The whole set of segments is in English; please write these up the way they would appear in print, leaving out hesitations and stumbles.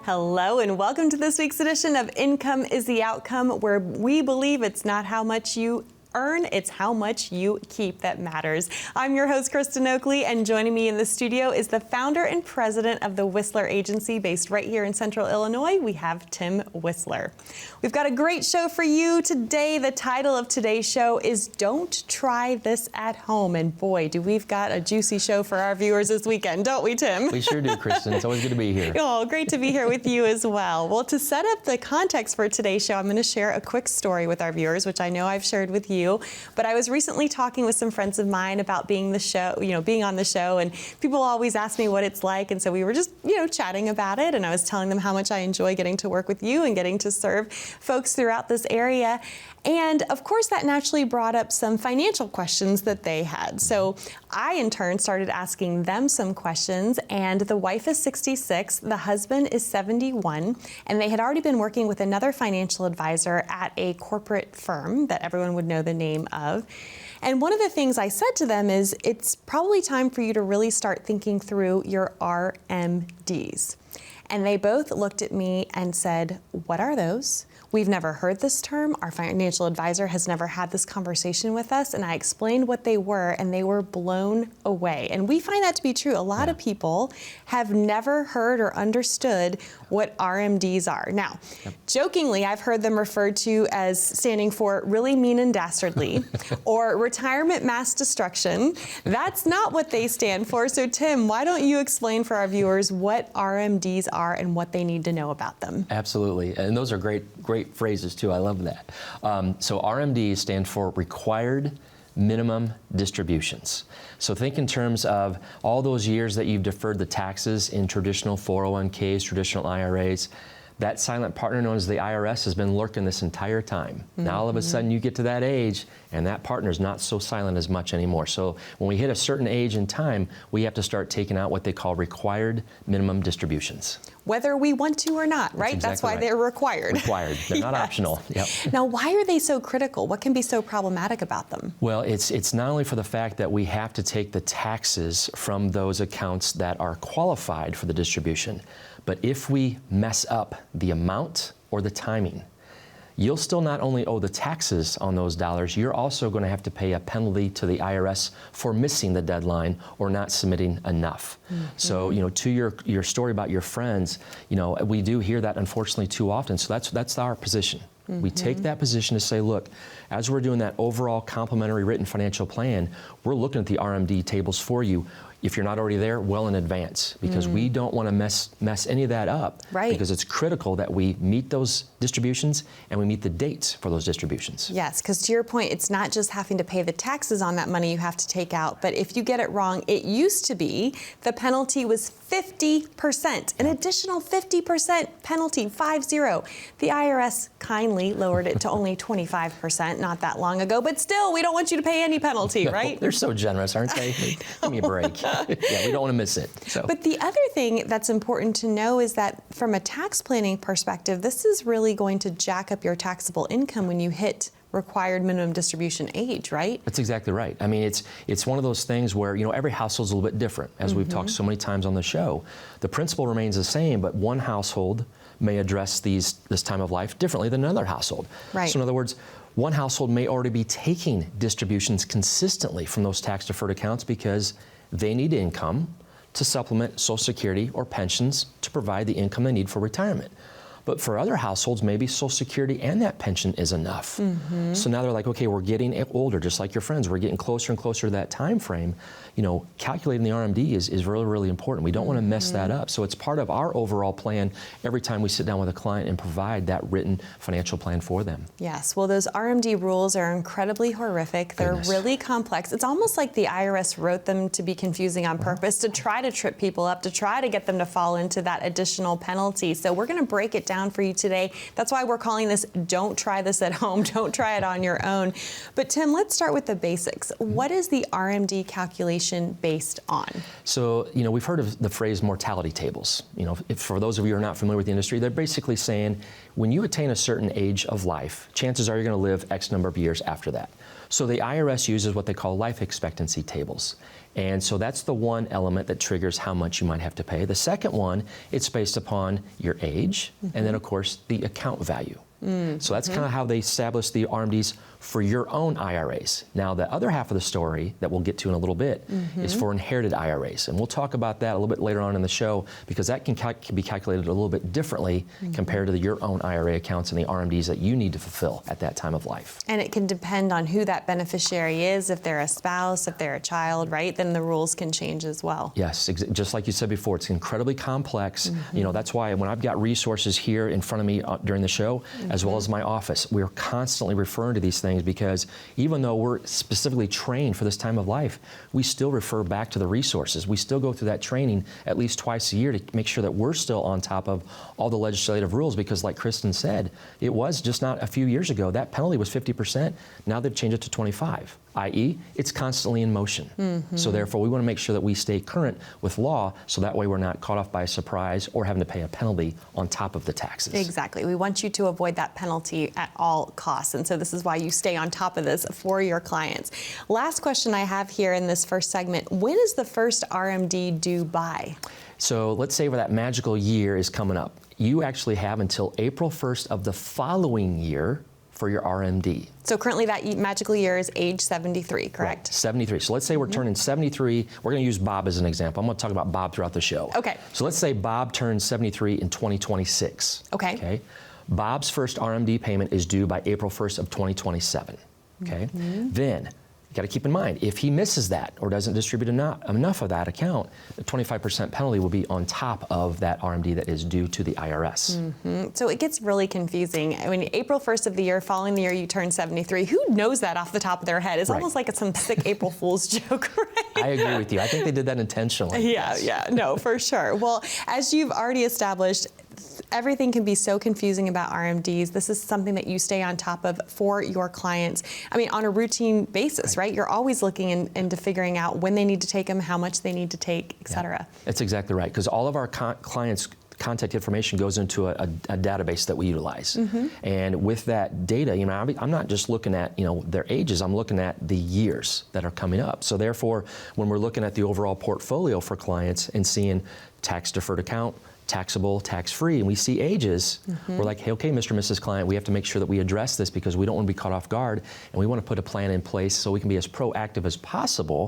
Hello and welcome to this week's edition of Income is the Outcome, where we believe it's not how much you earn, it's how much you keep that matters. I'm your host, Kristen Oakley, and joining me in the studio is the founder and president of the Whistler Agency based right here in Central Illinois. We have Tim Whistler. We've got a great show for you today. The title of today's show is Don't Try This at Home. And boy, do we've got a juicy show for our viewers this weekend, don't we, Tim? We sure do, Kristen. It's always good to be here. Oh, great to be here with you as well. Well, to set up the context for today's show, I'm going to share a quick story with our viewers, which I know I've shared with you. But I was recently talking with some friends of mine about being on the show, and people always ask me what it's like, and so we were just, chatting about it, and I was telling them how much I enjoy getting to work with you and getting to serve folks throughout this area. And of course, that naturally brought up some financial questions that they had. So I, in turn, started asking them some questions. And the wife is 66, the husband is 71, and they had already been working with another financial advisor at a corporate firm that everyone would know the name of. And one of the things I said to them is, it's probably time for you to really start thinking through your RMDs. And they both looked at me and said, "What are those? We've never heard this term. Our financial advisor has never had this conversation with us." And I explained what they were, and they were blown away. And we find that to be true. A lot of people have never heard or understood what RMDs are. Now, jokingly, I've heard them referred to as standing for really mean and dastardly or retirement mass destruction. That's not what they stand for. So Tim, why don't you explain for our viewers what RMDs are and what they need to know about them? Absolutely. And those are great phrases too. I love that. So RMDs stand for Required Minimum Distributions. So think in terms of all those years that you've deferred the taxes in traditional 401ks, traditional IRAs. That silent partner known as the IRS has been lurking this entire time. Mm-hmm. Now all of a sudden you get to that age and that partner's not so silent as much anymore. So when we hit a certain age in time, we have to start taking out what they call required minimum distributions. Whether we want to or not, right? That's why they're required. Required. They're not optional. Yep. Now, why are they so critical? What can be so problematic about them? Well, it's not only for the fact that we have to take the taxes from those accounts that are qualified for the distribution, but if we mess up the amount or the timing, you'll still not only owe the taxes on those dollars, you're also going to have to pay a penalty to the IRS for missing the deadline or not submitting enough. Mm-hmm. So, to your story about your friends, we do hear that unfortunately too often. So that's our position. Mm-hmm. We take that position to say, look, as we're doing that overall complimentary written financial plan, we're looking at the RMD tables for you. If you're not already there, well in advance, because we don't want to mess any of that up. Right. Because it's critical that we meet those distributions and we meet the dates for those distributions. Yes, because to your point, it's not just having to pay the taxes on that money you have to take out, but if you get it wrong, it used to be the penalty was 50%, an additional 50% penalty, 50. The IRS kindly lowered it to only 25% not that long ago, but still, we don't want you to pay any penalty, right? They're so generous, aren't they? Give me a break. Yeah, we don't want to miss it. So. But the other thing that's important to know is that from a tax planning perspective, this is really going to jack up your taxable income when you hit required minimum distribution age, right? That's exactly right. I mean, it's one of those things where, every household's a little bit different. As we've talked so many times on the show, the principle remains the same, but one household may address this time of life differently than another household. Right. So in other words, one household may already be taking distributions consistently from those tax-deferred accounts because they need income to supplement Social Security or pensions to provide the income they need for retirement. But for other households, maybe Social Security and that pension is enough. Mm-hmm. So now they're like, okay, we're getting older, just like your friends. We're getting closer and closer to that time frame. Calculating the RMD is really, really important. We don't want to mess that up. So it's part of our overall plan every time we sit down with a client and provide that written financial plan for them. Yes, well, those RMD rules are incredibly horrific. They're really complex. It's almost like the IRS wrote them to be confusing on purpose, to try to trip people up, to try to get them to fall into that additional penalty. So we're going to break it down for you today. That's why we're calling this Don't Try This at Home. Don't try it on your own. But Tim, let's start with the basics. What is the RMD calculation based on? So, we've heard of the phrase mortality tables. For those of you who are not familiar with the industry, they're basically saying when you attain a certain age of life, chances are you're going to live X number of years after that. So the IRS uses what they call life expectancy tables. And so that's the one element that triggers how much you might have to pay. The second one, it's based upon your age, and then of course the account value. So that's kind of how they establish the RMDs for your own IRAs. Now, the other half of the story that we'll get to in a little bit is for inherited IRAs. And we'll talk about that a little bit later on in the show, because that can be calculated a little bit differently compared to your own IRA accounts and the RMDs that you need to fulfill at that time of life. And it can depend on who that beneficiary is. If they're a spouse, if they're a child, right? Then the rules can change as well. Yes, just like you said before, it's incredibly complex. You know, that's why when I've got resources here in front of me during the show, as well as my office, we're constantly referring to these things, because even though we're specifically trained for this time of life, we still refer back to the resources. We still go through that training at least twice a year to make sure that we're still on top of all the legislative rules, because like Kristen said, it was just not a few years ago, that penalty was 50%. Now they've changed it to 25, i.e. it's constantly in motion. So therefore, we want to make sure that we stay current with law, so that way we're not caught off by a surprise or having to pay a penalty on top of the taxes. Exactly. We want you to avoid that penalty at all costs. And so this is why you stay on top of this for your clients. Last question I have here in this first segment: when is the first RMD due by? So let's say where that magical year is coming up. You actually have until April 1st of the following year for your RMD. So currently that magical year is age 73, correct? Right, 73. So let's say we're turning 73. We're going to use Bob as an example. I'm going to talk about Bob throughout the show. Okay. So let's say Bob turns 73 in 2026. Okay. Bob's first RMD payment is due by April 1st of 2027. Okay. Then you got to keep in mind, if he misses that or doesn't distribute enough of that account, the 25% penalty will be on top of that RMD that is due to the IRS. So it gets really confusing. I mean, April 1st of the year, following the year you turn 73, who knows that off the top of their head? It's almost like it's some sick April Fool's joke, right? I agree with you. I think they did that intentionally. Yeah, no, for sure. Well, as you've already established, everything can be so confusing about RMDs. This is something that you stay on top of for your clients. I mean, on a routine basis, right? You're always looking into figuring out when they need to take them, how much they need to take, et cetera. That's exactly right, because all of our clients' contact information goes into a database that we utilize. And with that data, you know, I'm not just looking at, you know, their ages, I'm looking at the years that are coming up. So therefore, when we're looking at the overall portfolio for clients and seeing tax-deferred account, taxable, tax-free, and we see ages, we're like, hey, okay, Mr. and Mrs. Client, we have to make sure that we address this, because we don't want to be caught off guard, and we want to put a plan in place so we can be as proactive as possible,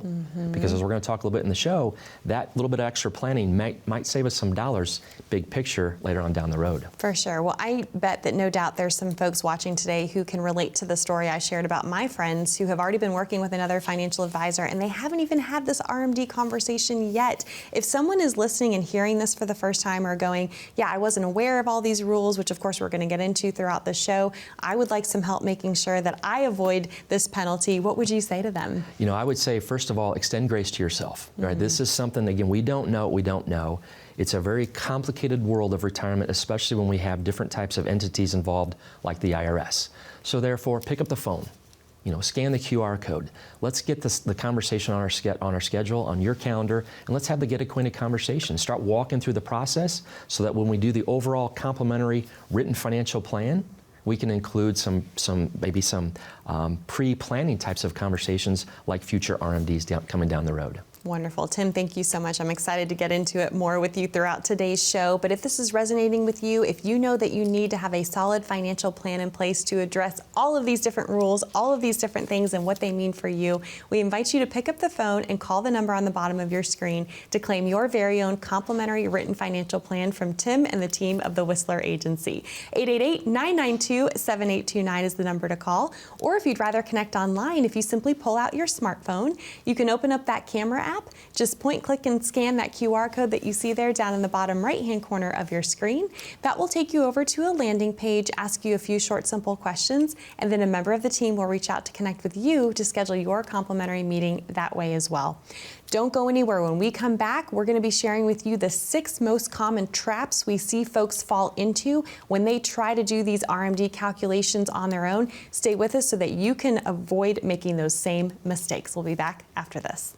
because as we're going to talk a little bit in the show, that little bit of extra planning might save us some dollars, big picture, later on down the road. For sure. Well, I bet that no doubt there's some folks watching today who can relate to the story I shared about my friends who have already been working with another financial advisor, and they haven't even had this RMD conversation yet. If someone is listening and hearing this for the first time, or going, yeah, I wasn't aware of all these rules, which of course we're going to get into throughout the show, I would like some help making sure that I avoid this penalty, what would you say to them? You know, I would say, first of all, extend grace to yourself. Right? This is something, again, we don't know what we don't know. It's a very complicated world of retirement, especially when we have different types of entities involved, like the IRS. So therefore, pick up the phone. You know, scan the QR code. Let's get the conversation on our schedule, on your calendar, and let's have the get acquainted conversation. Start walking through the process, so that when we do the overall complimentary written financial plan, we can include maybe some pre-planning types of conversations, like future RMDs coming down the road. Wonderful. Tim, thank you so much. I'm excited to get into it more with you throughout today's show. But if this is resonating with you, if you know that you need to have a solid financial plan in place to address all of these different rules, all of these different things and what they mean for you, we invite you to pick up the phone and call the number on the bottom of your screen to claim your very own complimentary written financial plan from Tim and the team of the Whistler Agency. 888-992-7829 is the number to call. Or if you'd rather connect online, if you simply pull out your smartphone, you can open up that camera app. Just point, click, and scan that QR code that you see there down in the bottom right-hand corner of your screen. That will take you over to a landing page, ask you a few short, simple questions, and then a member of the team will reach out to connect with you to schedule your complimentary meeting that way as well. Don't go anywhere. When we come back, we're going to be sharing with you the 6 most common traps we see folks fall into when they try to do these RMD calculations on their own. Stay with us so that you can avoid making those same mistakes. We'll be back after this.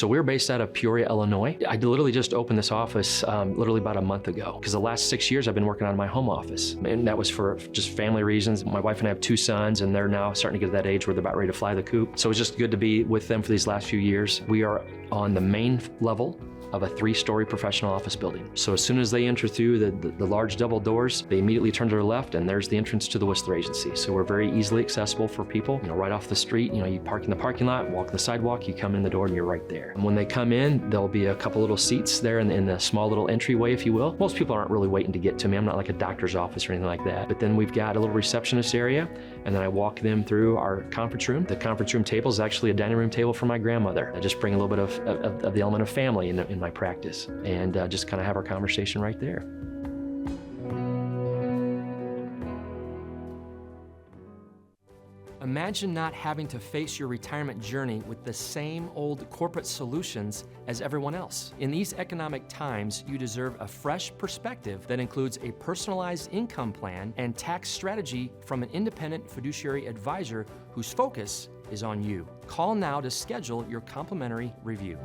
So we're based out of Peoria, Illinois. I literally just opened this office literally about a month ago, because the last 6 years I've been working out of my home office. And that was for just family reasons. My wife and I have 2 sons, and they're now starting to get to that age where they're about ready to fly the coop. So it's just good to be with them for these last few years. We are on the main level of a 3-story professional office building. So as soon as they enter through the large double doors, they immediately turn to their left, and there's the entrance to the Whistler agency. So we're very easily accessible for people, right off the street. You park in the parking lot, walk the sidewalk, you come in the door, and you're right there. And when they come in, there'll be a couple little seats there in the small little entryway, if you will. Most people aren't really waiting to get to me. I'm not like a doctor's office or anything like that. But then we've got a little receptionist area, and then I walk them through our conference room. The conference room table is actually a dining room table for my grandmother. I just bring a little bit of the element of family in my practice, and just kind of have our conversation right there. Imagine not having to face your retirement journey with the same old corporate solutions as everyone else. In these economic times, you deserve a fresh perspective that includes a personalized income plan and tax strategy from an independent fiduciary advisor whose focus is on you. Call now to schedule your complimentary review.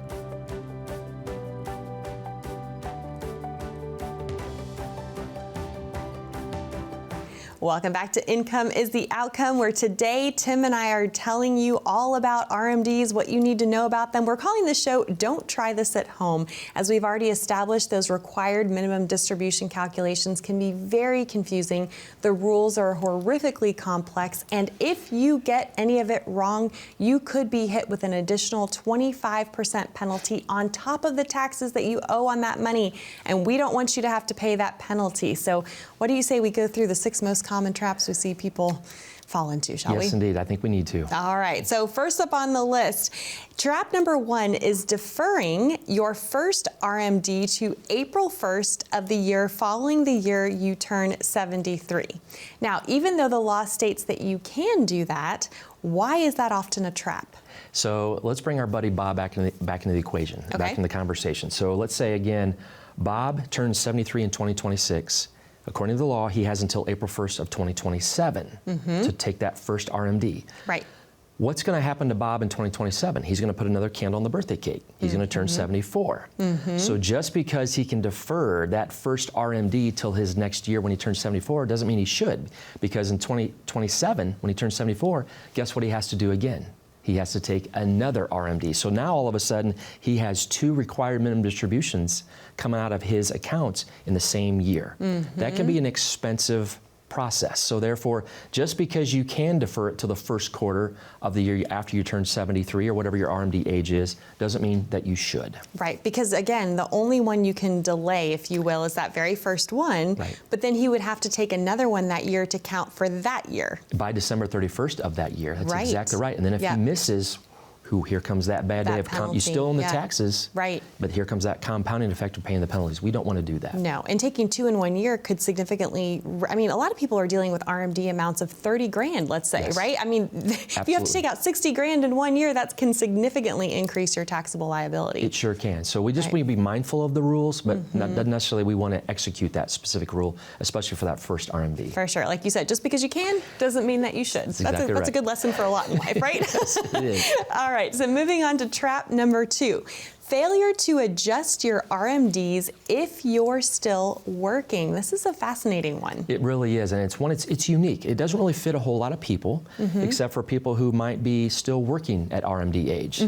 Welcome back to Income is the Outcome, where today Tim and I are telling you all about RMDs, what you need to know about them. We're calling this show Don't Try This at Home. As we've already established, those required minimum distribution calculations can be very confusing. The rules are horrifically complex, and if you get any of it wrong, you could be hit with an additional 25% penalty on top of the taxes that you owe on that money, and we don't want you to have to pay that penalty. So what do you say we go through the 6 most common traps we see people fall into, shall we? Yes, indeed. I think we need to. All right. So first up on the list, trap number 1 is deferring your first RMD to April 1st of the year following the year you turn 73. Now, even though the law states that you can do that, why is that often a trap? So let's bring our buddy Bob back into the equation, back in the conversation. So let's say again, Bob turns 73 in 2026. According to the law, he has until April 1st of 2027 to take that first RMD. Right. What's going to happen to Bob in 2027? He's going to put another candle on the birthday cake. He's going to turn 74. So just because he can defer that first RMD till his next year when he turns 74 doesn't mean he should, because in 2027, when he turns 74, guess what he has to do again? He has to take another RMD. So now all of a sudden, he has 2 required minimum distributions coming out of his accounts in the same year. That can be an expensive process. So therefore, just because you can defer it to the first quarter of the year after you turn 73 or whatever your RMD age is, doesn't mean that you should. Right, because again, the only one you can delay, if you will, is that very first one, but then he would have to take another one that year to count for that year. By December 31st of that year, that's exactly right. And then if he misses, here comes that bad day of you still own the taxes, but here comes that compounding effect of paying the penalties. We don't want to do that. No, and taking 2 in 1 year could significantly, I mean, a lot of people are dealing with RMD amounts of 30 grand, let's say, right? I mean, if you have to take out 60 grand in 1 year, that can significantly increase your taxable liability. It sure can. So we just need to be mindful of the rules, but not necessarily we want to execute that specific rule, especially for that first RMD. For sure. Like you said, just because you can doesn't mean that you should. That's a good lesson for a lot in life, right? Yes, it is. All right, so moving on to trap number 2. Failure to adjust your RMDs if you're still working. This is a fascinating one. It really is, and it's unique. It doesn't really fit a whole lot of people, except for people who might be still working at RMD age.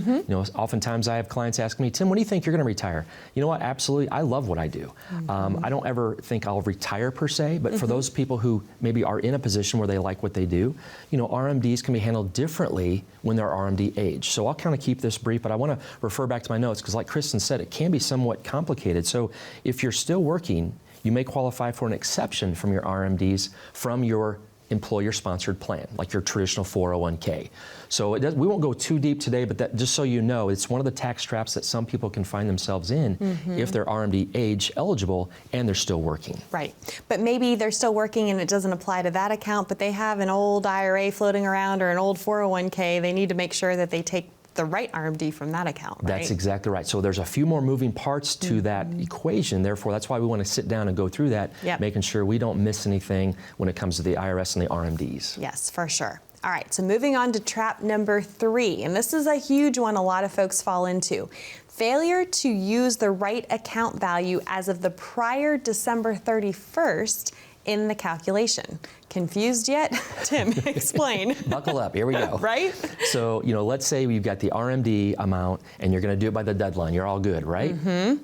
Oftentimes I have clients asking me, Tim, when do you think you're going to retire? You know what? Absolutely, I love what I do. I don't ever think I'll retire per se, but for those people who maybe are in a position where they like what they do, RMDs can be handled differently when they're RMD age. So I'll kind of keep this brief, but I want to refer back to my notes, because like Kristen said, it can be somewhat complicated. So if you're still working, you may qualify for an exception from your RMDs from your employer-sponsored plan, like your traditional 401k. So we won't go too deep today, but just so you know, it's one of the tax traps that some people can find themselves in if they're RMD age eligible and they're still working. Right, but maybe they're still working and it doesn't apply to that account, but they have an old IRA floating around or an old 401k. They need to make sure that they take the right RMD from that account, right? That's exactly right. So there's a few more moving parts to that equation. Therefore, that's why we want to sit down and go through that, making sure we don't miss anything when it comes to the IRS and the RMDs. Yes, for sure. All right, so moving on to trap number 3, and this is a huge one a lot of folks fall into. Failure to use the right account value as of the prior December 31st in the calculation. Confused yet? Tim, explain. Buckle up, here we go. Right? So, let's say we've got the RMD amount and you're going to do it by the deadline. You're all good, right?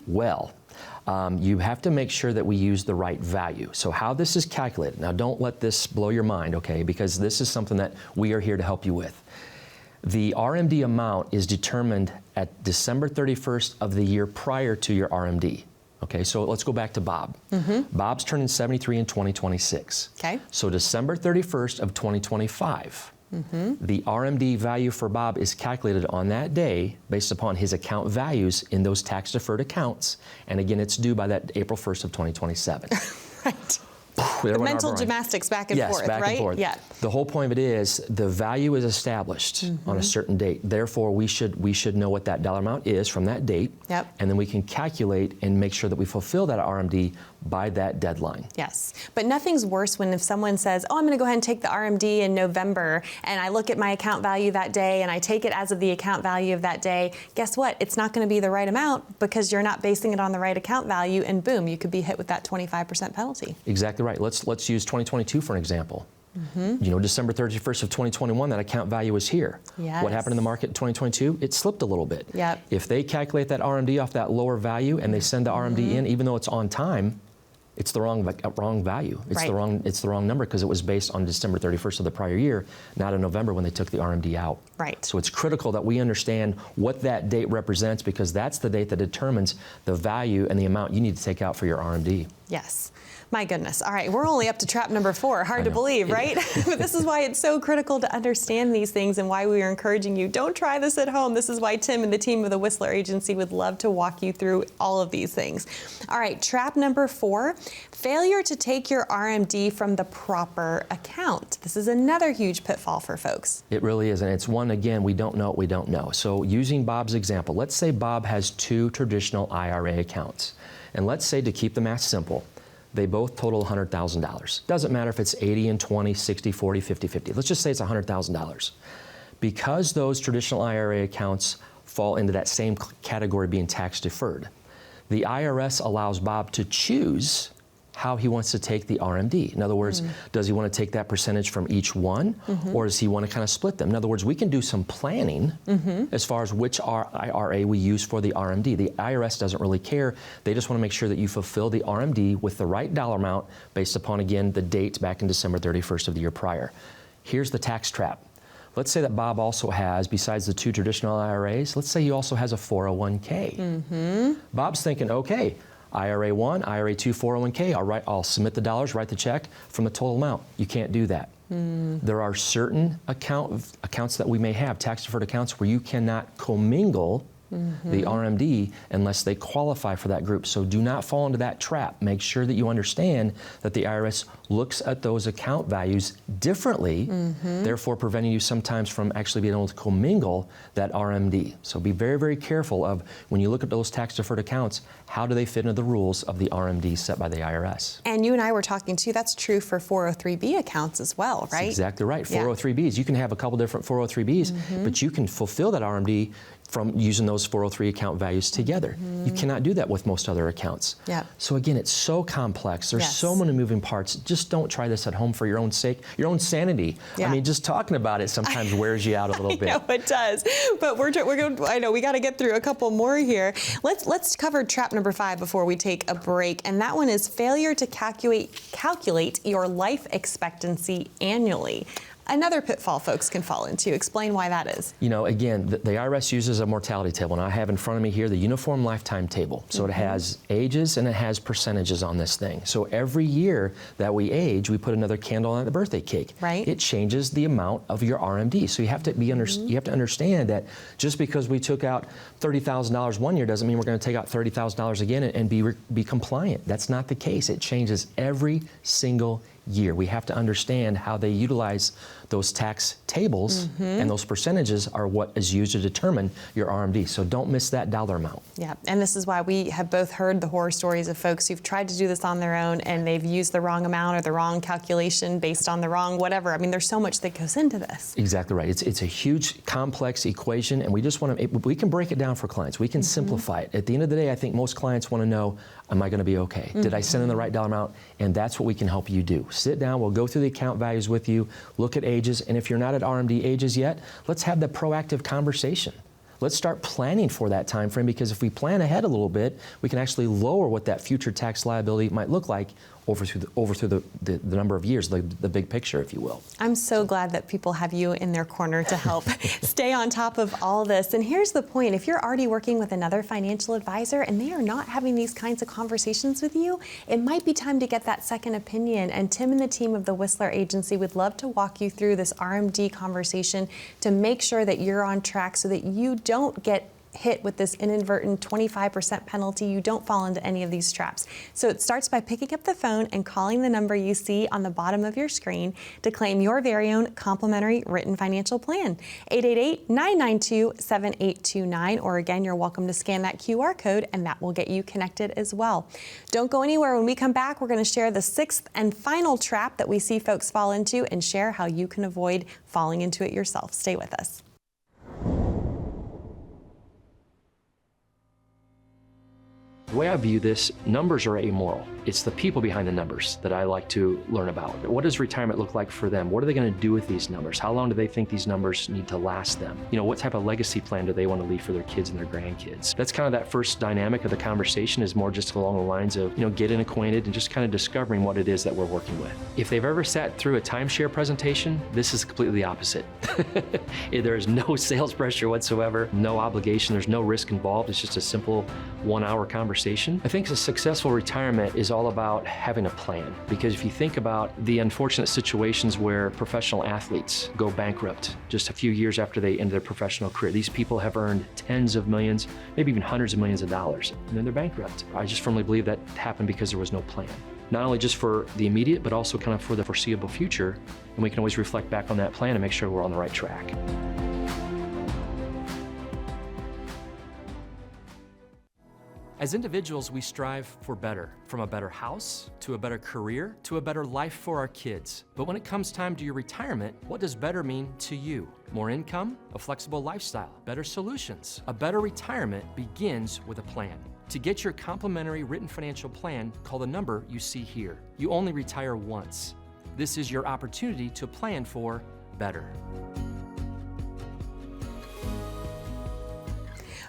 Well, you have to make sure that we use the right value. So how this is calculated, now don't let this blow your mind, okay, because this is something that we are here to help you with. The RMD amount is determined at December 31st of the year prior to your RMD. Okay, so let's go back to Bob. Bob's turning 73 in 2026. Okay. So December 31st of 2025, the RMD value for Bob is calculated on that day based upon his account values in those tax-deferred accounts. And again, it's due by that April 1st of 2027. Right. The mental gymnastics back and forth, back right? And forth. Yeah. The whole point of it is the value is established on a certain date. Therefore, we should know what that dollar amount is from that date. Yep. And then we can calculate and make sure that we fulfill that RMD by that deadline. Yes, but nothing's worse when if someone says, oh, I'm going to go ahead and take the RMD in November, and I look at my account value that day, and I take it as of the account value of that day. Guess what? It's not going to be the right amount because you're not basing it on the right account value, and boom, you could be hit with that 25% penalty. Exactly right. Let's use 2022 for an example. December 31st of 2021, that account value was here. Yes. What happened in the market in 2022? It slipped a little bit. Yep. If they calculate that RMD off that lower value and they send the RMD in, even though it's on time, it's the wrong value. It's right. It's the wrong number because it was based on December 31st of the prior year, not in November when they took the RMD out. Right. So it's critical that we understand what that date represents because that's the date that determines the value and the amount you need to take out for your RMD. Yes. My goodness. All right, we're only up to trap number 4. Hard to believe, right? But this is why it's so critical to understand these things and why we are encouraging you. Don't try this at home. This is why Tim and the team of the Whistler Agency would love to walk you through all of these things. All right, trap number 4, failure to take your RMD from the proper account. This is another huge pitfall for folks. It really is, and it's one, again, we don't know what we don't know. So using Bob's example, let's say Bob has 2 traditional IRA accounts. And let's say, to keep the math simple, they both total $100,000. Doesn't matter if it's 80 and 20, 60, 40, 50, 50. Let's just say it's $100,000. Because those traditional IRA accounts fall into that same category being tax deferred, the IRS allows Bob to choose how he wants to take the RMD. In other words, does he want to take that percentage from each one, or does he want to kind of split them? In other words, we can do some planning as far as which IRA we use for the RMD. The IRS doesn't really care. They just want to make sure that you fulfill the RMD with the right dollar amount based upon, again, the date back in December 31st of the year prior. Here's the tax trap. Let's say that Bob also has, besides the 2 traditional IRAs, let's say he also has a 401k. Bob's thinking, okay, IRA 1, IRA 2, 401k, I'll submit the dollars, write the check from the total amount. You can't do that. There are certain accounts that we may have, tax-deferred accounts, where you cannot commingle the RMD unless they qualify for that group. So do not fall into that trap. Make sure that you understand that the IRS looks at those account values differently, therefore preventing you sometimes from actually being able to commingle that RMD. So be very, very careful of when you look at those tax-deferred accounts, how do they fit into the rules of the RMD set by the IRS? And you and I were talking too, that's true for 403B accounts as well, right? That's exactly right. Yeah. 403Bs, you can have a couple different 403Bs, but you can fulfill that RMD from using those 403 account values together. You cannot do that with most other accounts. Yeah. So again, it's so complex. There's so many moving parts. Just don't try this at home for your own sake, your own sanity. Yeah. I mean, just talking about it sometimes wears you out a little bit. I know it does, but we're going. I know we got to get through a couple more here. Let's cover trap number 5 before we take a break, and that one is failure to calculate your life expectancy annually. Another pitfall folks can fall into. Explain why that is. Again, the IRS uses a mortality table, and I have in front of me here the Uniform Lifetime Table. So it has ages and it has percentages on this thing. So every year that we age, we put another candle on the birthday cake. Right. It changes the amount of your RMD. So you have to you have to understand that just because we took out $30,000 one year doesn't mean we're going to take out $30,000 again and be compliant. That's not the case. It changes every single year. We have to understand how they utilize those tax tables, and those percentages are what is used to determine your RMD. So don't miss that dollar amount. Yeah, and this is why we have both heard the horror stories of folks who've tried to do this on their own and they've used the wrong amount or the wrong calculation based on the wrong whatever. I mean, there's so much that goes into this. Exactly right. It's a huge, complex equation, and we just want to, we can break it down for clients. We can simplify it. At the end of the day, I think most clients want to know, am I going to be okay? Did I send in the right dollar amount? And that's what we can help you do. Sit down, we'll go through the account values with you, look at ages, and if you're not at RMD ages yet, let's have the proactive conversation. Let's start planning for that time frame, because if we plan ahead a little bit, we can actually lower what that future tax liability might look like over through the number of years, the big picture, if you will. I'm so glad that people have you in their corner to help stay on top of all this. And here's the point. If you're already working with another financial advisor and they are not having these kinds of conversations with you, it might be time to get that second opinion. And Tim and the team of the Whistler Agency would love to walk you through this RMD conversation to make sure that you're on track so that you don't get hit with this inadvertent 25% penalty. You don't fall into any of these traps. So it starts by picking up the phone and calling the number you see on the bottom of your screen to claim your very own complimentary written financial plan. 888-992-7829, or again, you're welcome to scan that QR code and that will get you connected as well. Don't go anywhere. When we come back, we're going to share the sixth and final trap that we see folks fall into and share how you can avoid falling into it yourself. Stay with us. The way I view this, numbers are amoral. It's the people behind the numbers that I like to learn about. What does retirement look like for them? What are they going to do with these numbers? How long do they think these numbers need to last them? You know, what type of legacy plan do they want to leave for their kids and their grandkids? That's kind of that first dynamic of the conversation, is more just along the lines of, you know, getting acquainted and just kind of discovering what it is that we're working with. If they've ever sat through a timeshare presentation, this is completely the opposite. There is no sales pressure whatsoever, no obligation, there's no risk involved. It's just a simple 1-hour conversation. I think a successful retirement is all about having a plan, because if you think about the unfortunate situations where professional athletes go bankrupt just a few years after they end their professional career, these people have earned tens of millions, maybe even hundreds of millions of dollars, and then they're bankrupt. I just firmly believe that happened because there was no plan. Not only just for the immediate, but also kind of for the foreseeable future, and we can always reflect back on that plan and make sure we're on the right track. As individuals, we strive for better, from a better house, to a better career, to a better life for our kids. But when it comes time to your retirement, what does better mean to you? More income, a flexible lifestyle, better solutions. A better retirement begins with a plan. To get your complimentary written financial plan, call the number you see here. You only retire once. This is your opportunity to plan for better.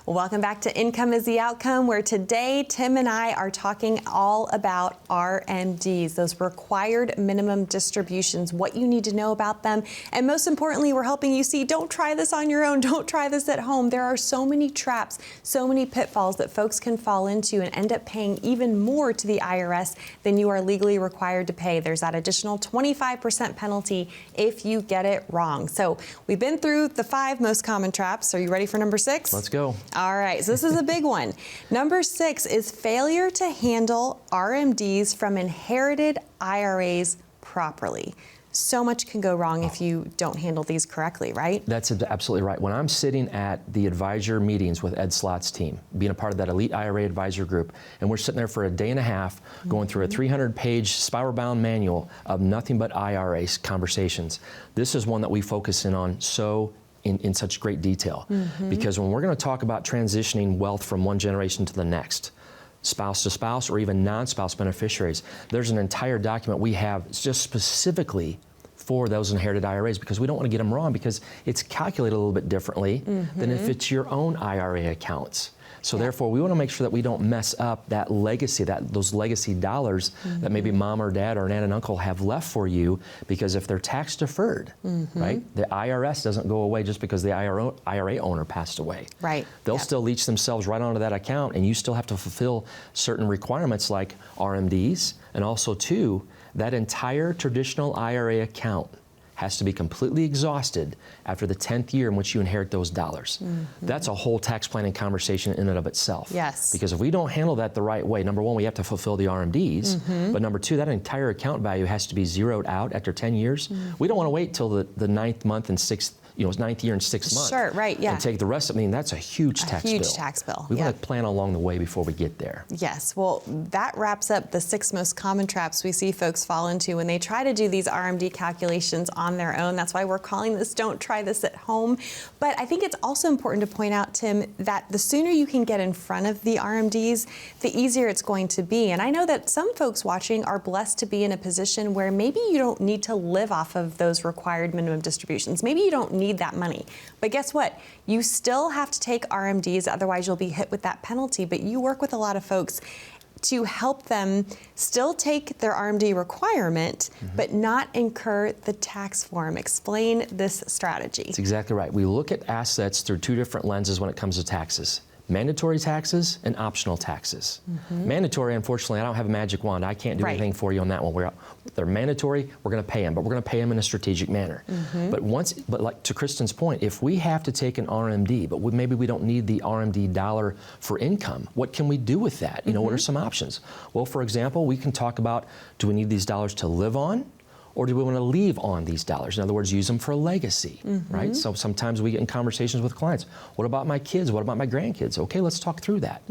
Welcome back to Income is the Outcome, where today Tim and I are talking all about RMDs, those required minimum distributions, what you need to know about them. And most importantly, we're helping you see, don't try this on your own, don't try this at home. There are so many traps, so many pitfalls that folks can fall into and end up paying even more to the IRS than you are legally required to pay. There's that additional 25% penalty if you get it wrong. So we've been through the 5 most common traps. Are you ready for number 6? Let's go. All right, so this is a big one. Number 6 is failure to handle RMDs from inherited IRAs properly. So much can go wrong if you don't handle these correctly, right? That's absolutely right. When I'm sitting at the advisor meetings with Ed Slott's team, being a part of that elite IRA advisor group, and we're sitting there for a day and a half going through a 300-page spiral-bound manual of nothing but IRA conversations, this is one that we focus in on in such great detail. Because when we're going to talk about transitioning wealth from one generation to the next, spouse to spouse or even non-spouse beneficiaries, there's an entire document we have just specifically for those inherited IRAs, because we don't want to get them wrong, because it's calculated a little bit differently than if it's your own IRA accounts. So therefore, we want to make sure that we don't mess up that legacy, those legacy dollars that maybe mom or dad or an aunt and uncle have left for you, because if they're tax deferred, right, the IRS doesn't go away just because the IRA owner passed away. Right. They'll still leach themselves right onto that account, and you still have to fulfill certain requirements like RMDs, and also too, that entire traditional IRA account has to be completely exhausted after the 10th year in which you inherit those dollars. That's a whole tax planning conversation in and of itself. Yes. Because if we don't handle that the right way, number one, we have to fulfill the RMDs, but number two, that entire account value has to be zeroed out after 10 years. We don't want to wait till the ninth month and sixth, ninth year and 6th month. Sure, right, yeah. And take the rest of it. I mean, that's a huge tax bill. A huge tax bill. We want to plan along the way before we get there. Yes, well, that wraps up the 6 most common traps we see folks fall into when they try to do these RMD calculations on their own. That's why we're calling this Don't Try This at Home. But I think it's also important to point out, Tim, that the sooner you can get in front of the RMDs, the easier it's going to be. And I know that some folks watching are blessed to be in a position where maybe you don't need to live off of those required minimum distributions. Maybe you don't need that money. But guess what? You still have to take RMDs, otherwise you'll be hit with that penalty. But you work with a lot of folks to help them still take their RMD requirement, but not incur the tax form. Explain this strategy. That's exactly right. We look at assets through 2 different lenses when it comes to taxes. Mandatory taxes and optional taxes. Mandatory, unfortunately, I don't have a magic wand. I can't do anything for you on that one. They're mandatory, we're going to pay them, but we're going to pay them in a strategic manner. But like to Kristen's point, if we have to take an RMD, but maybe we don't need the RMD dollar for income, what can we do with that? What are some options? Well, for example, we can talk about, do we need these dollars to live on? Or do we want to leave on these dollars? In other words, use them for a legacy, right? So sometimes we get in conversations with clients. What about my kids? What about my grandkids? Okay, let's talk through that.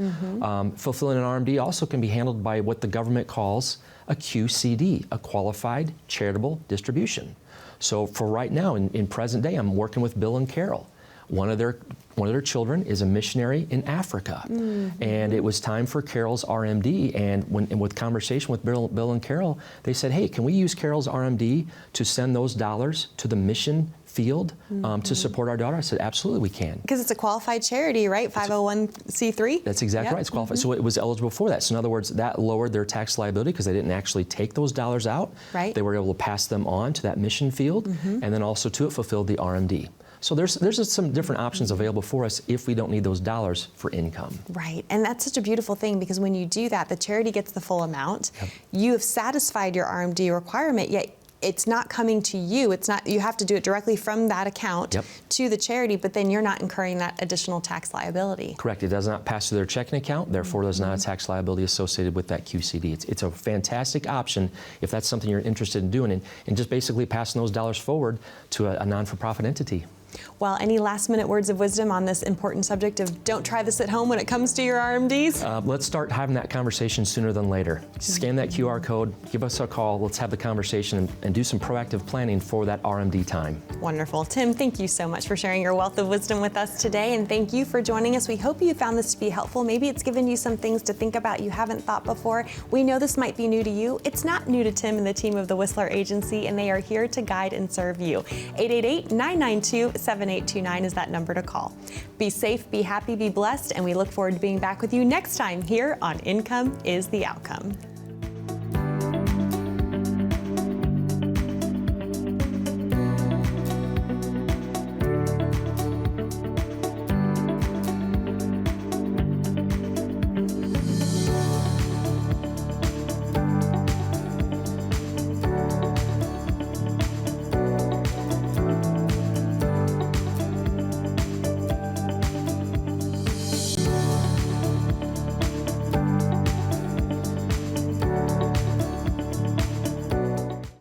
Fulfilling an RMD also can be handled by what the government calls a QCD, a Qualified Charitable Distribution. So for right now, in present day, I'm working with Bill and Carol. One of their children is a missionary in Africa, and it was time for Carol's RMD. And with conversation with Bill and Carol, they said, "Hey, can we use Carol's RMD to send those dollars to the mission field to support our daughter?" I said, "Absolutely, we can." Because it's a qualified charity, right? 501c3. That's exactly right. It's qualified. So it was eligible for that. So in other words, that lowered their tax liability because they didn't actually take those dollars out. Right. They were able to pass them on to that mission field, and then also to it fulfilled the RMD. So there's some different options available for us if we don't need those dollars for income. Right, and that's such a beautiful thing because when you do that, the charity gets the full amount. You have satisfied your RMD requirement, yet it's not coming to you. It's not, you have to do it directly from that account to the charity, but then you're not incurring that additional tax liability. Correct. It does not pass through their checking account, therefore there's not a tax liability associated with that QCD. It's a fantastic option if that's something you're interested in doing, and just basically passing those dollars forward to a non-for-profit entity. Well, any last-minute words of wisdom on this important subject of don't try this at home when it comes to your RMDs? Let's start having that conversation sooner than later. Scan that QR code, give us a call, let's have the conversation and do some proactive planning for that RMD time. Wonderful. Tim, thank you so much for sharing your wealth of wisdom with us today, and thank you for joining us. We hope you found this to be helpful. Maybe it's given you some things to think about you haven't thought before. We know this might be new to you. It's not new to Tim and the team of the Whistler Agency, and they are here to guide and serve you. 888-992-7829 is that number to call. Be safe, be happy, be blessed, and we look forward to being back with you next time here on Income is the Outcome.